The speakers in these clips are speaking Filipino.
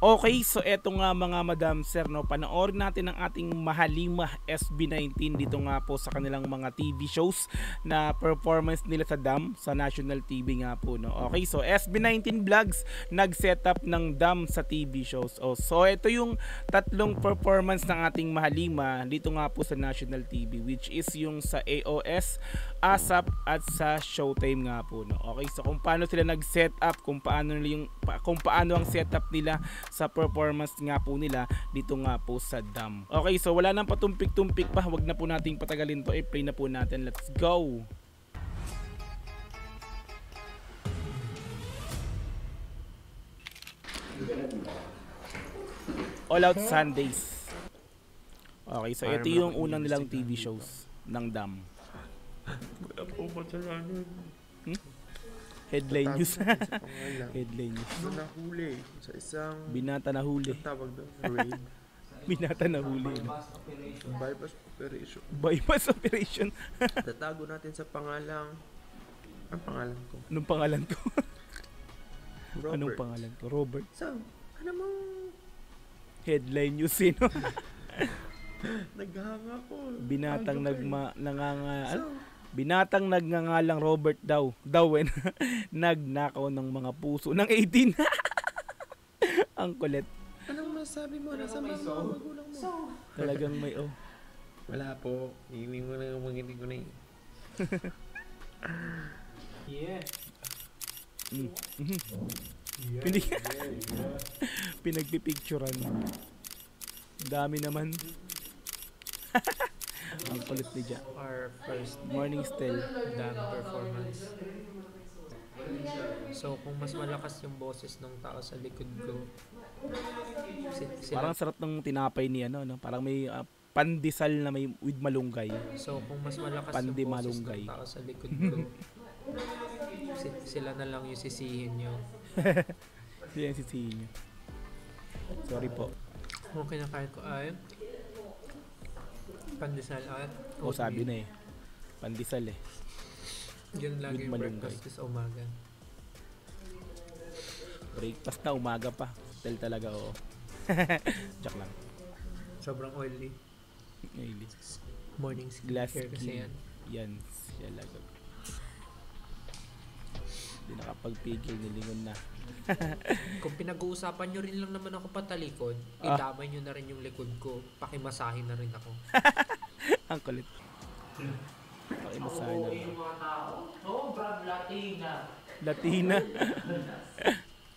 Okay, so eto nga mga madam sir, no, panoorin natin ang ating mahalimah SB19 dito nga po sa kanilang mga TV shows na performance nila sa DAM, sa National TV nga po, no. Okay, so SB19 Vlogs nag-set up ng DAM sa TV shows. Oh, so ito yung tatlong performance ng ating mahalima dito nga po sa National TV, which is yung sa AOS, ASAP at sa Showtime nga po, no. Okay, so kung paano sila nag-set up, kung paano ang setup nila sa performance nga po nila dito nga po sa DAM. Okay, so wala nang patumpik-tumpik pa, wag na po nating patagalin to, i-play na po natin. Let's go! All Out Sundays. Okay, so ito yung unang nilang TV shows ng DAM. Wala po kasalanan. Headline news. Headline news. Nahuli sa isang Binata na huli. tawag doon, raid. Binata na huli. Bypass operation. Bypass operation. Tatago natin sa pangalang ang pangalan ko. Anong pangalan ko? Robert. Anong pangalan ko? Robert. So, ano mong Headline news, sino? naghanga ko. Binatang So, Binatang nagngangalang Robert Dawen nagnakaw ng mga puso ng 18. Ang kulit. anong masabi mo? Nasa mga magulang mo? Talagang may Wala po. Hindi mo na maginig ko na eh. Yeah. Pinagpipicturan. Dami naman. Ang kulit ni Ja. Our first Morning still. DAM performance. So, kung mas malakas yung boses ng tao sa likod ko, Parang sarap ng tinapay ni no? Parang may pandesal na may with malunggay. So, kung mas malakas Pandi yung boses malunggay. ng tao sa likod ko, sila na lang yung sisihin nyo. Yan sisihin niyo. Sorry po. Kung kinakain ko ay pandesal at Sabi na pandesal Yun lagi with yung malunggay. breakfast ko sa umaga. Breakfast na umaga pa. Tel talaga Joke lang. Sobrang oily. Ngayon. Morning Glass skincare kasi skin. yan. Yan. Siya lagot. Hindi nakapagpigil, nilingon na. Kung pinag-uusapan nyo rin lang naman ako patalikod, idamay nyo na rin yung likod ko. Pakimasahin na rin ako. Ang kulit. Pakimasahin na rin. Sobrang Latina. Latina.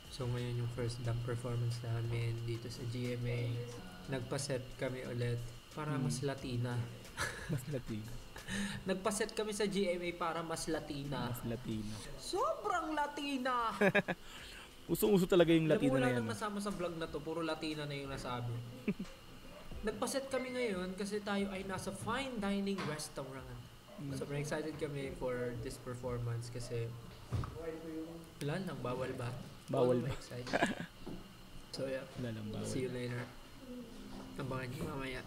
So ngayon yung first DAM performance namin dito sa GMA. Nagpa-set kami ulit para mas Latina. Mas Latina. Nagpa-set kami sa GMA para mas Latina. Mas Latina. Sobrang Latina! Usong-uso talaga yung Latina Wala na yan. nang nasama sa vlog na to, puro Latina na yung nasabi. Nagpa-set kami ngayon kasi tayo ay nasa fine dining restaurant. Sobrang excited kami for this performance kasi wala lang, bawal ba? Bawal ba? ba? Excited. So yeah, Wala lang bawal. see you later. Abangan nyo mamaya.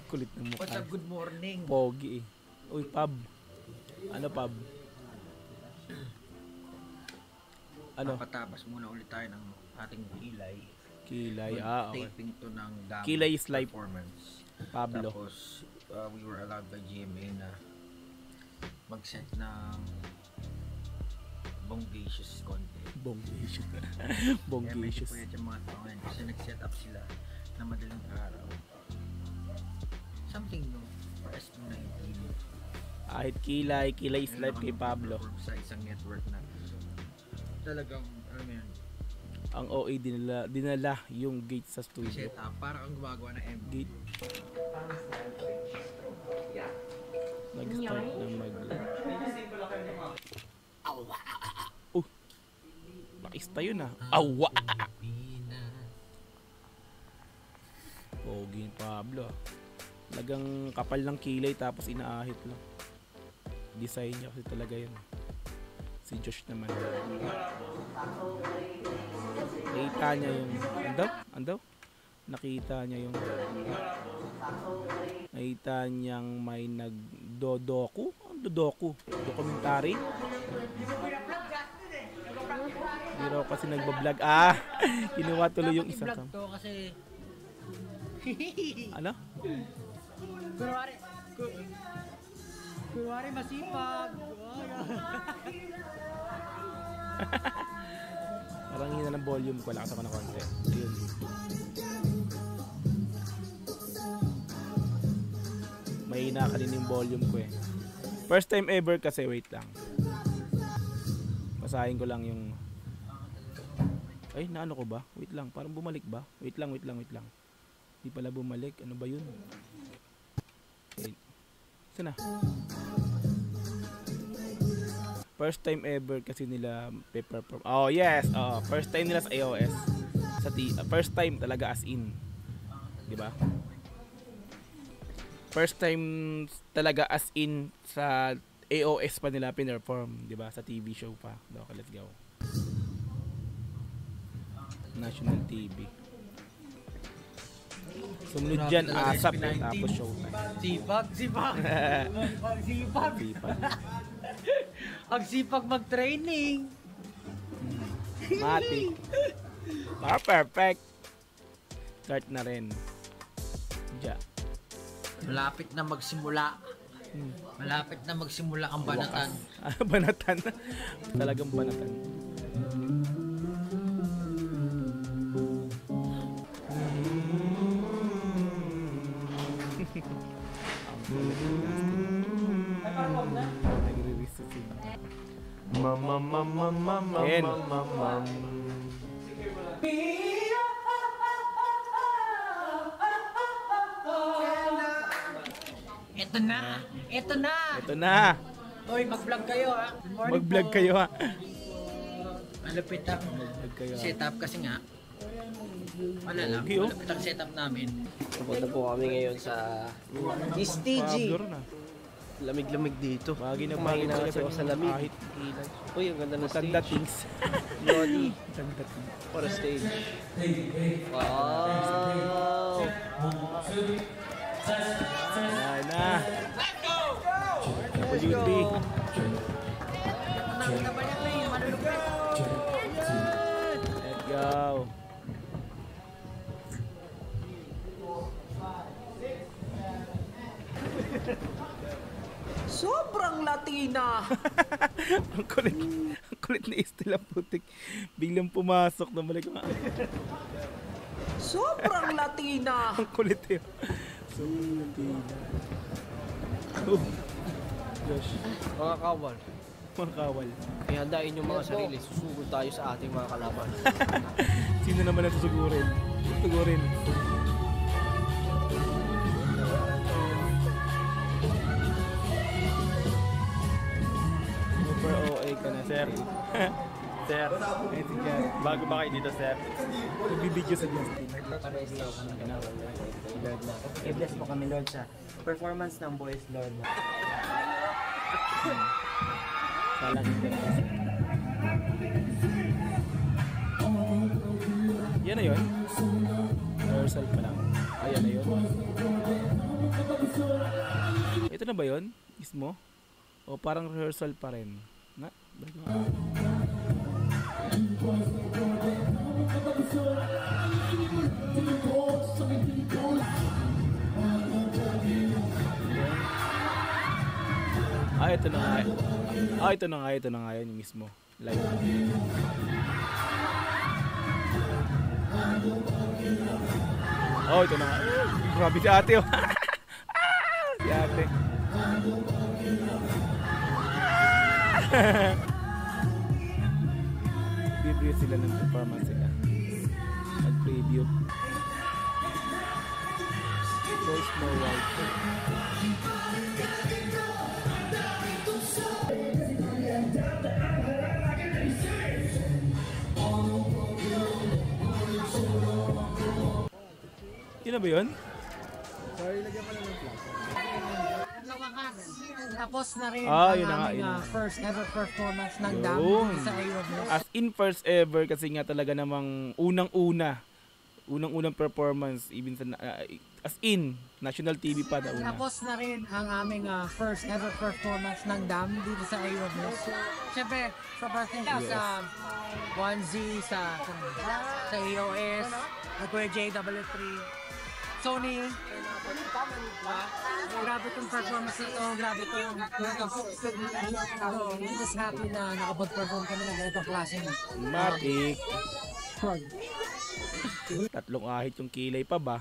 Kulit ng mukha. What's up, good morning? Pogi Uy, pub. Ano pub? Ano? Papatabas muna ulit tayo ng ating kilay. Kilay. Okay. Taping to ng DAM Kilay is live. performance. Pablo. Tapos, we were allowed by GMA na mag-set ng bongacious content. Bongacious. Kaya medyo Bongacious. puyat yung mga tao ngayon kasi nag-set up sila na madaling araw. Something new for SB19. Kahit Kilay is live kay Pablo. Sa isang network na talagang, alam mo yan, Ang OA dinala yung gate sa studio. set up, parang ang gumagawa ng MV. Gate. Nag-start na Pakista yun Awa! Pogi yung Pablo Talagang kapal ng kilay tapos inaahit lang. Design niya kasi talaga yun. Si Josh naman. Nakita niya yung andaw? Nakita niya yung nakita niyang may nagdodoku. Ang dodoku? Dokumentary? Hindi raw kasi nagbablog. Kinuha tuloy yung isa. Dapat i-vlog to kasi... Ano? Kunwari masipag. Parang hina ng volume ko. Lakas ako ng konti. Ayun. Mahina ka din yung volume ko eh. First time ever kasi, wait lang. Basahin ko lang yung... Ay, naano ko ba? Wait lang, parang bumalik ba? Wait lang. Di pala bumalik. Ano ba yun? Okay. Saan na? First time ever kasi nila perform. Oh, yes. First time nila sa iOS. First time talaga as in. 'Di ba? First time talaga as in sa iOS pa nila pinerform, 'di ba? Sa TV show pa. Okay, let's go. National TV. Sumunod dyan, ASAP eh, tapos showtime. Sipag. Ang sipag mag-training. Matik. Perfect. Start na rin. Diyan. Malapit na magsimula. Malapit na magsimula ang banatan. Banatan. Talagang banatan. Ken. Ito na. Hoy, mag-vlog kayo ha. Mag-vlog kayo ha. Malapit ang Mag-vlog kayo ha. setup kasi nga. Wala lang. Okay, oh. Malapit ang setup namin. Pupunta po kami ngayon sa STG. Pablo na. Lamig-lamig dito. Bagay na Kumain na kasi ako sa lamig. Kahit ilan. Uy, ang ganda ng Tanda stage. things. Lodi. Tanda things. For a stage. Wow! Ayan na. WD. Let's go. Sobrang Latina! Ang kulit ni Estela putik. Biglang pumasok na balik mga. Sobrang Latina! Ang kulit eh. Sobrang Latina. Oh. Gosh. Mga kawal, Mga kawal. ihandain yung mga sarili. Susugod tayo sa ating mga kalaban. Sino naman ang susugurin? Susugurin. Super OA ka na, sir. Sir, si Jan. Bago ba kayo dito, sir? Nagbibideo sa Justin. Lord na. I-bless po kami, Lord, sa performance ng Boys, Lord na. Salang yan na yun. Rehearsal pa lang. Ayan na yun. Ito na ba yun? Mismo? O parang rehearsal pa rin? Na? Ito na nga. Ito na nga yun yung mismo. Live. Ito na nga. Grabe si ate. Si ate. Preview sila ng performance sila. Mag-preview. So Snow White. Yun na ba yun? Tapos na rin Yun ang na nga, aming yun na nga. first ever performance ng DAM Yun. sa AOS. As in first ever kasi nga talaga namang unang-unang performance even sa As in, national TV pa na una. Tapos na rin ang aming first ever performance ng DAM dito sa AOS. Siyempre, sa birthday ko sa 1Z, sa AOS, Kuya JW3, Sony. Grabe itong performance nito, grabe itong I'm just happy na nakapag-perform kami ng ganitong klase. Matik. Tatlong ahit yung kilay pa ba?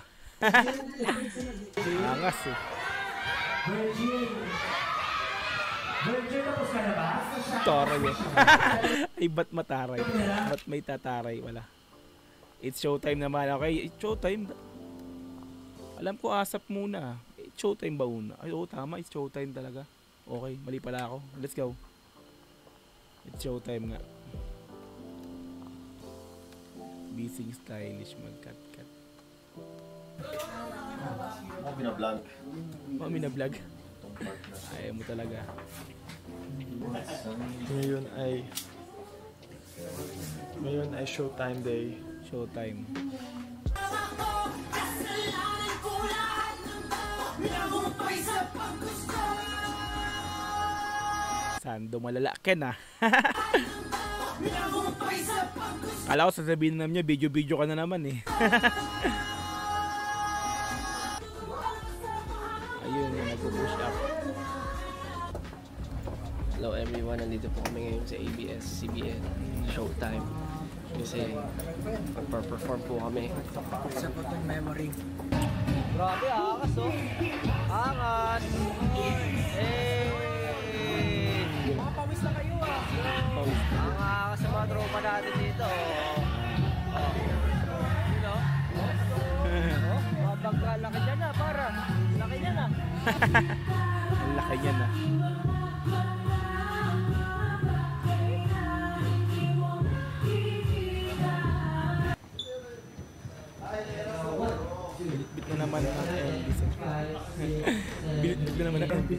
Angas eh. Taray eh. Ay ba't mataray? Ba't may tataray? Wala. It's showtime naman. Okay, it's showtime. Alam ko asap muna. It's showtime ba una? Ay oo tama, it's showtime talaga. Okay, mali pala ako. Let's go. It's showtime nga. Busy stylish mag-cut-cut. Ako binablog. Oh, minablog. Ayaw mo talaga. Ngayon ay showtime day. Showtime. Sando malalakin ah. Kala ko sasabihin naman niya, video-video ka na naman eh. Ayun, nag-push up. Hello everyone, nandito po kami ngayon sa ABS-CBN Showtime. Kasi magpa-perform po kami. Isa po itong memory. Grabe, angas oh! Angas! Makapawis na kayo ah! Ang angas sa mga tropa natin dito. Laki dyan na, para. Laki dyan na. Ang laki niya na. Bit na naman ang MB. Bit na naman ang MB.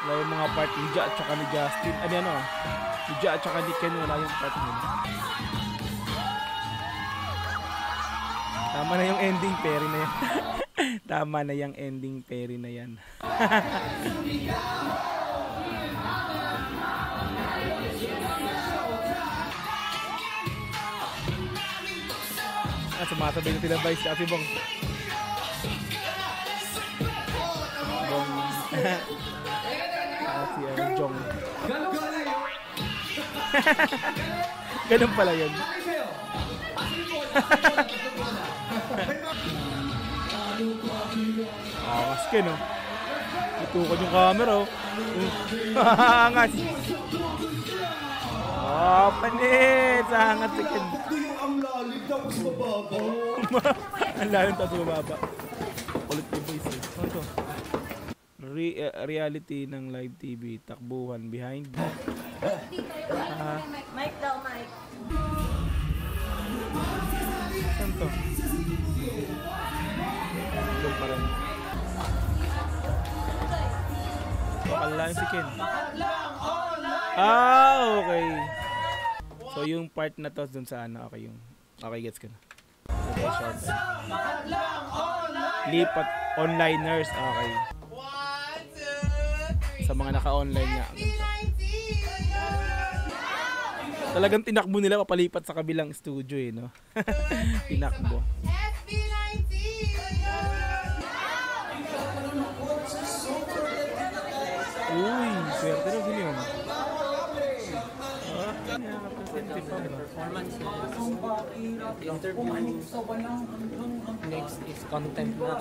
Wala yung mga part ni Ja at saka ni Justin. Ano? Ni Ja at saka ni Ken, wala yung part nila. Tama na yung ending, Perry na yan. Tama na yung ending, Perry na yan. Sumasabay na sila Vice kasi Bong. Bong. Si Jong. Ganun pala yun. Angas ka no. Itukod yung camera oh. Angas. Oh, panit. Angas si Ken. Ang lalim tapos mababa. Ang lalim tapos mababa. Kulit yung voice eh. Ano to? Reality ng live TV, takbuhan behind. Mike daw, Mike. Saan to? Doon pa rin. Bakal lang si Ken. Okay. So yung part na to dun sa ano, okay yung. Okay, gets ka na. Okay, short. Lipat onliners, okay. Sa mga naka-online nga. Talagang tinakbo nila papalipat sa kabilang studio eh, no? Tinakbo. Uy, swerte na din yun. Performance interview. Next is content na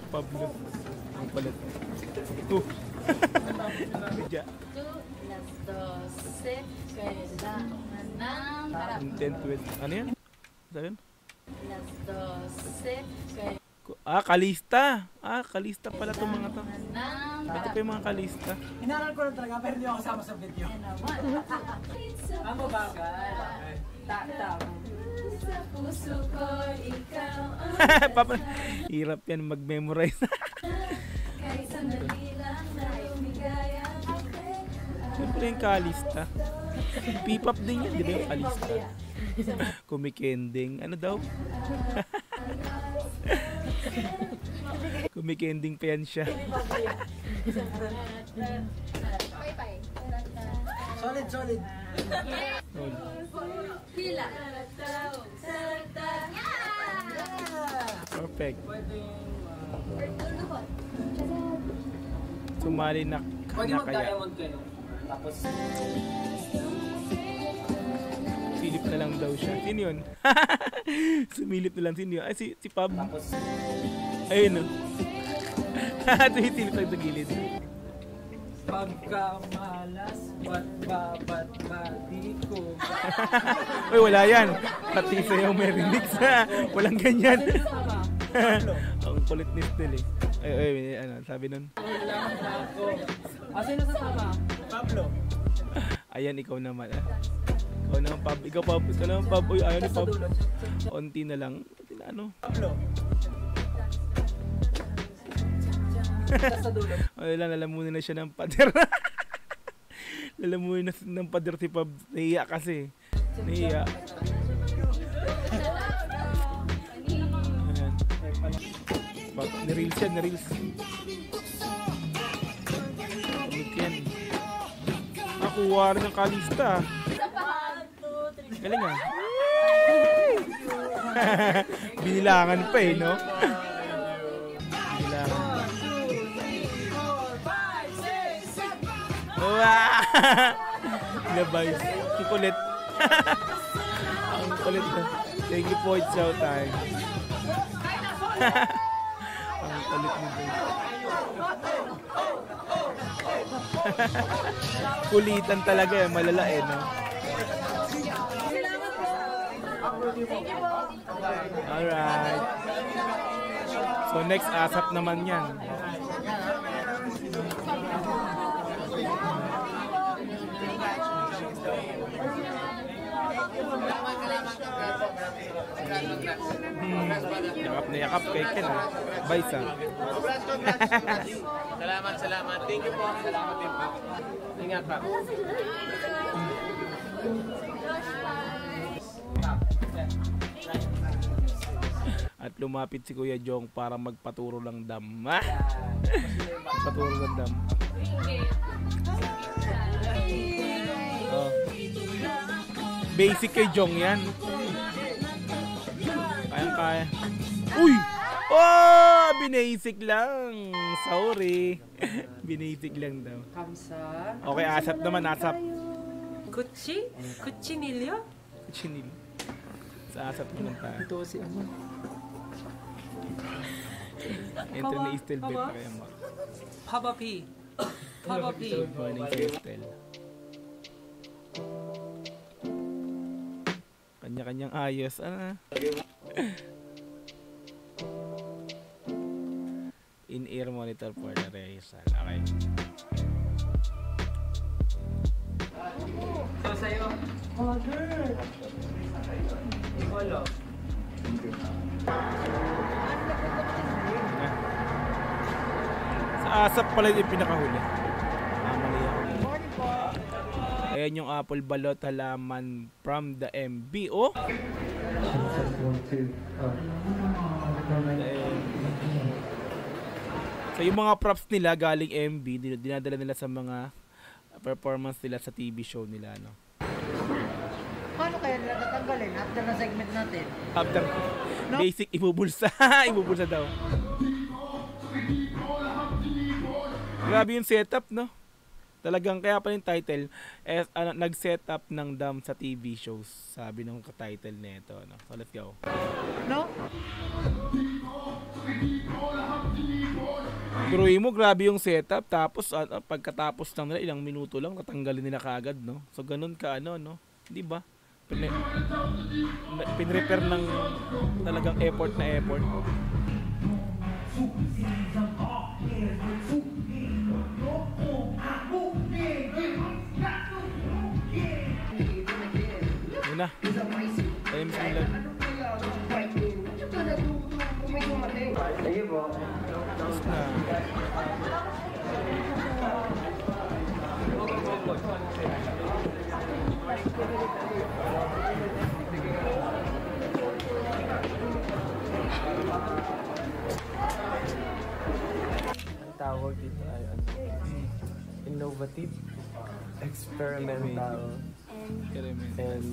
Pablo. Ang palit. Medya. Intent with, ano yan? Saan yun? Kalista. Kalista pala itong mga to. Ito pa yung mga kalista. Inaral ko lang talaga pero hindi ako kasama sa video. Ang babagal. Papa, hirap yan mag-memorize. Siyempre yung Kalista. P-pop din yan, di ba yung Kalista? Kumikending. Ano daw? Kumikending pa yan siya. Solid, solid. Perfect. Sumali na kaya. kayo. Tapos, Silip na lang daw siya. Sino yun? Sumilip na lang. Sino yun? Ay, si Pab. Ayun, no? Tumisilip lang sa gilid. pagkamalas, ba't-ba't-bati ko. Uy, wala yan. Pati sa'yo may remix. Walang ganyan. Ang kulit ni Stel eh. Ay, ano, sabi nun. Sino sa tama? Pablo. Ayan, ikaw naman. Ikaw naman, Pab. Ikaw naman, Pab. Uy, ayaw ni Pab. Onti na lang. Onti na, ano. Pablo. Wala, lalamunin na siya ng pader. Lalamunin na ng pader si Pab. Nahiya kasi. Nahiya. Ayan. Pab, na-reels yan, na-reels. Pamit yan. Kuha rin ng Kalista. Galing ah. Binilangan pa eh, no? Binilangan. Wow! Nabayos. Ang kulit. Ang kulit na. Thank you po, it's showtime. Ang kulit nito. Kulitan talaga eh, malala eh, no? Alright. So next, ASAP naman yan. Yakap na yakap kay Ken ah. Baysa. Salamat. Thank you po. Salamat din po. Ingat pa. At lumapit si Kuya Jong para magpaturo ng dam. Magpaturo ng dam. Oh. Basic kay Jong yan. Kaya. Uy! Oh! Binasic lang. Sorry. Binasic lang daw. Kamsa. Okay, ASAP naman, ASAP. Kuchi? Kuchinilyo? Chinil. Sa ASAP naman tayo. Ito si ano. Enter na Estel Bet pa kaya mo. Papa P. Papa P. Morning si Estel. Kanya-kanyang ayos. In-ear monitor for the rehearsal. Okay. So sa'yo. Nicolo. Sa ASAP pala yung pinakahuli. Mali ako. Ayan yung apple balot halaman from the MB. Oh! So yung mga props nila galing MB, dinadala nila sa mga performance nila sa TV show nila, no? Paano kaya nila tatanggalin after na segment natin? After no? Basic, ibubulsa. Ibubulsa daw. Grabe yung setup, no? Talagang kaya pa yung title nag-setup ng dam sa TV shows, sabi ng title nito, no? So let's go. No? Turuin mo, grabe yung setup, tapos pagkatapos ng nila ilang minuto lang tatanggalin nila kaagad, no? So ganun ka no? 'Di ba? Pinrepair ng talagang effort na effort. Yun na. Tahimik yung live. Tapos na. Ang tawag dito ay innovative, experimental, and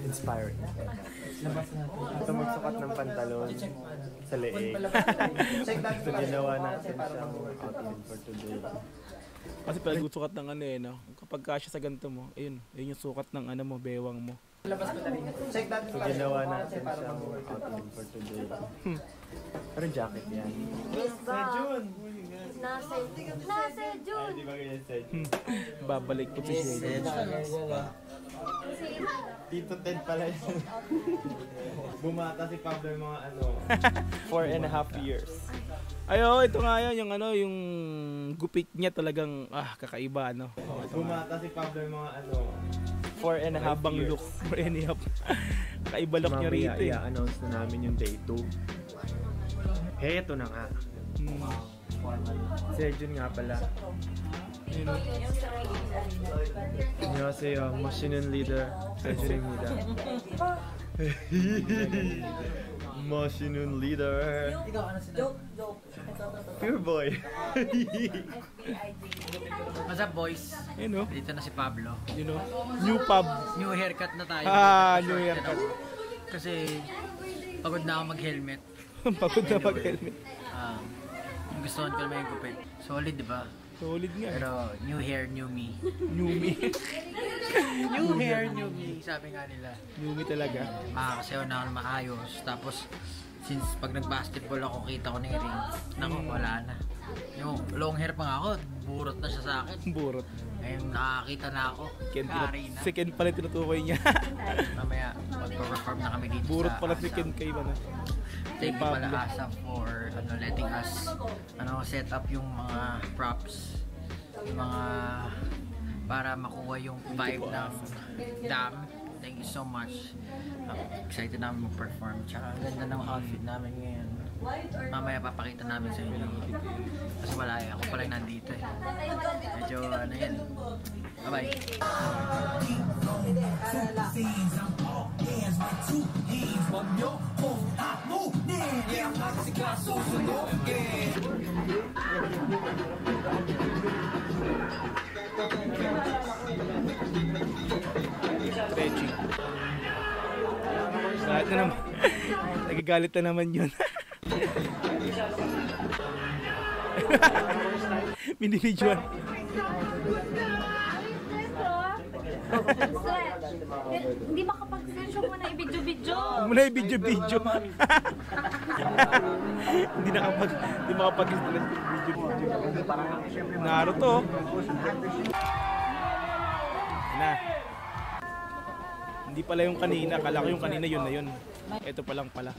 inspiring. Ito magsukat ng pantalon sa leeg. So ginawa natin siyang outfit for today. Kasi pala sukat ng ano no? Kapag kasya sa ganito mo, ayun yung sukat ng ano mo, bewang mo. So ginawa natin siyang outfit for today. Pero jacket yan. Nasa June. Di ba ganyan said? Babalik po si Shade. Dito 10 pala yun. Bumata si Pablo yung mga 4.5 years. Ay, ito nga yan, yung yung gupit niya talagang kakaiba Bumata si Pablo yung mga 4.5 years. look. 4.5. Kakaiba look niya rito. Mamaya i-announce na namin yung day 2. Heto na nga. Sejun nga pala. 안녕하세요. 머신은 리더 세준입니다. 머신은 리더. Pure boy. What's up, boys? Dito na si Pablo. New pub. New haircut na tayo. New haircut. Kasi pagod na ako mag-helmet. Pagod na mag-helmet. Gustuhan ko naman yung gupit. Solid, di ba? Solid nga. Pero new hair, new me. New me. New hair, new me. Sabi nga nila. New me talaga. Kasi ako na maayos. Tapos, since pag nag-basketball ako, kita ko na yung ring. Naku, wala na. Yung long hair pa nga ako, burot na siya sa akin. Burot. Ngayon, nakakita na ako. Si Ken pala tinutukoy niya. Mamaya, mag-perform na kami dito burot sa pala si Ken kay Ivana. Thank you pala Asa for letting us set up yung mga props, yung mga para makuha yung vibe ng dam. Thank you so much. Excited namin mag-perform. Tsaka ang ganda ng outfit namin ngayon. Mamaya papakita namin sa inyo. Kasi wala ako pala nandito eh. Medyo yan. Bye-bye. Stretching. Lahat na naman. Nagagalit na naman yun. Binibidyoan. Hindi makapag-search mo na i-video-video. Muna i-video-video. Hindi makapag-video-video. Naruto. Na. Hindi pala yung kanina. Kala ko yung kanina yun na yun. Ito pa lang pala.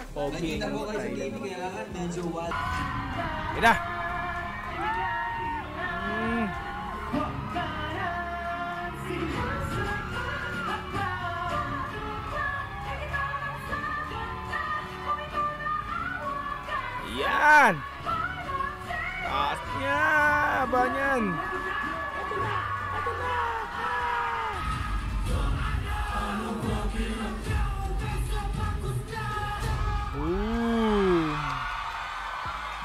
Pogi. Ina. Yan. Taas niya. Banyan.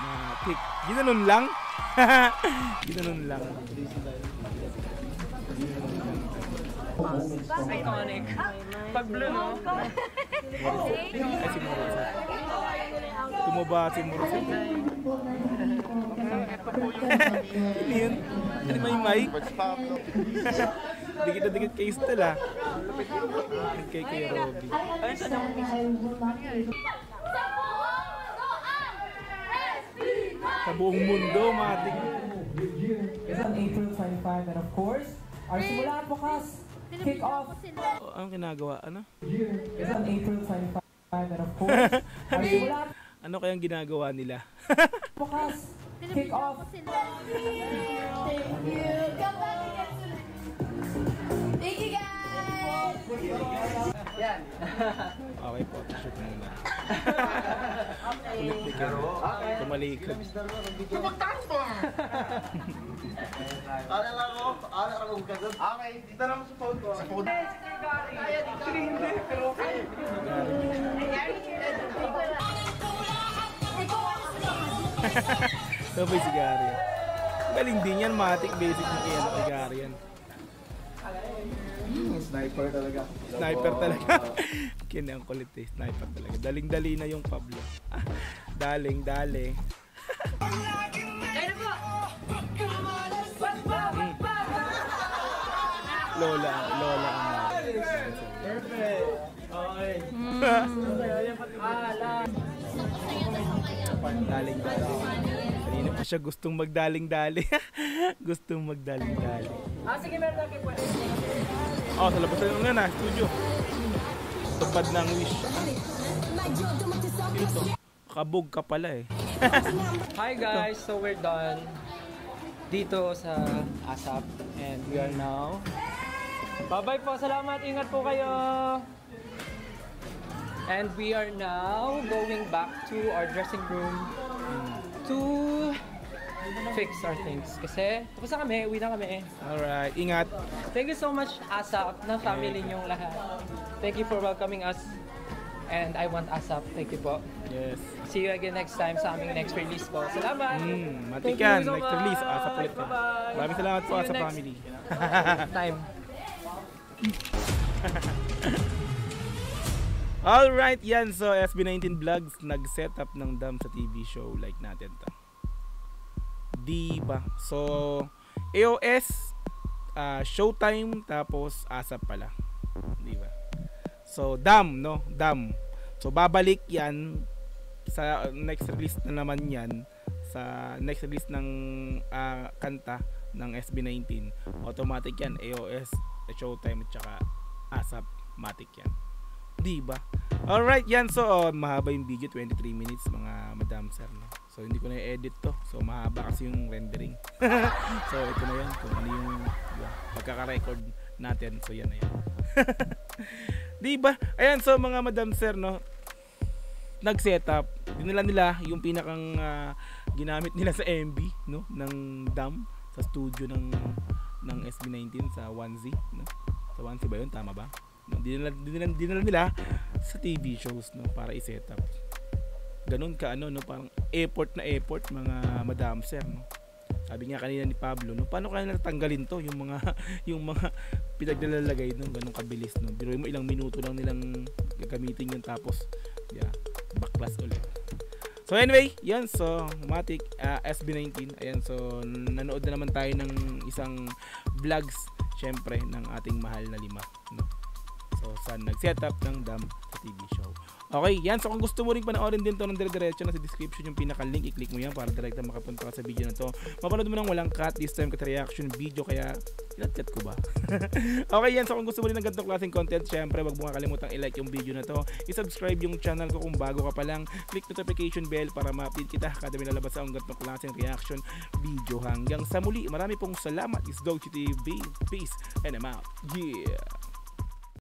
Matik. Ginanon lang. Ginanon lang. Iconic. Pag blue, no? Ay, si Morrison. bumaba si Morrison. Ano yun? Ano may mic? Dikit na dikit kay Stella. Kay Robby. Sa buong mundo, matik. It's on April 25 and of course, our simula bukas kick off. Anong ginagawa? Ano? It's on April 25 and of course, our simula ano kayang ginagawa nila? bukas kick off. Thank you. Come back again soon. Thank you guys. Yan. Okay po, shoot muna. Tumalikod. Ano lang ako? Ano ako kagad? Okay, dito naman sa phone ko. Sa phone? Hindi, pero okay. Ito ba yung sigari? Galing din yan, matik basic na kaya na sigari yan. Sniper talaga. Sniper talaga. Kaya ang kulit eh, sniper talaga. Daling-dali na yung Pablo. Daling-dali. Lola ang Perfect. Okay. Daling-dali. Kanina pa siya gustong magdaling-dali. Gustong magdaling-dali. Sige, meron natin po. Oh, sa labas na na, studio. Tupad ng wish. Dito. Kabog ka pala eh. Hi guys, so we're done dito sa ASAP and we are now. Bye-bye po, salamat, ingat po kayo. And we are now going back to our dressing room to fix our things. Kasi tapos na kami, uwi na kami. Alright, ingat. Thank you so much ASAP na family niyong lahat. Thank you for welcoming us. And I want ASAP. Thank you po. Yes. See you again next time sa aming next release po. Salamat! Matik yan. Next release. ASAP ulit ka. Maraming salamat po sa family. Time. Alright, yan. So, SB19 Vlogs nag-set up ng dam sa TV show like natin to. Diba? So, AOS, Showtime, tapos ASAP pala. Diba? So, dam, no? Dam. So, babalik yan sa next release na naman yan. Sa next release ng kanta ng SB19. Automatic yan. AOS, Showtime, at saka ASAP. Matic yan. Diba? Alright, yan. So, mahaba yung video. 23 minutes, mga madam sir, no? So, hindi ko na i-edit to. So, mahaba kasi yung rendering. So, ito na yan. Kung ano yung pagkaka-record natin. So, yan na yan. Diba? Ayan, so mga madam sir, no, nag-setup. Dinala nila yung pinakang ginamit nila sa MV, no, ng dam sa studio ng SB19 sa 1Z, no? Sa 1Z ba yun? Tama ba? No, dinala nila sa TV shows, no, para i-setup. Ganun ka, ano, no, parang effort na effort, mga madam sir, no. Sabi nga kanina ni Pablo, no, paano kaya natanggalin to yung mga pinaglalagay, no, ganun kabilis, no. Pero mo ilang minuto lang nilang gagamitin yun, tapos backlas ulit. So anyway, yan, so matic, SB19. Ayan, so nanood na naman tayo ng isang vlogs, syempre, ng ating mahal na lima, no. So sa nag-setup ng dam sa TV show. Okay, yan. So kung gusto mo rin panoorin din to ng dire-diretso, nasa description yung pinaka-link, i-click mo yan para direkta makapunta ka sa video na to. Mapanood mo nang walang cut, this time cut reaction video, kaya kinat-cut ko ba? Okay, yan. So kung gusto mo rin ng ganitong klaseng content, syempre wag mo kakalimutang i-like yung video na to, i-subscribe yung channel ko kung bago ka pa lang, click notification bell para ma-update kita kada may lalabas sa ganitong klaseng reaction video. Hanggang sa muli, marami pong salamat. It's Dog TV. Peace and I'm out. Yeah.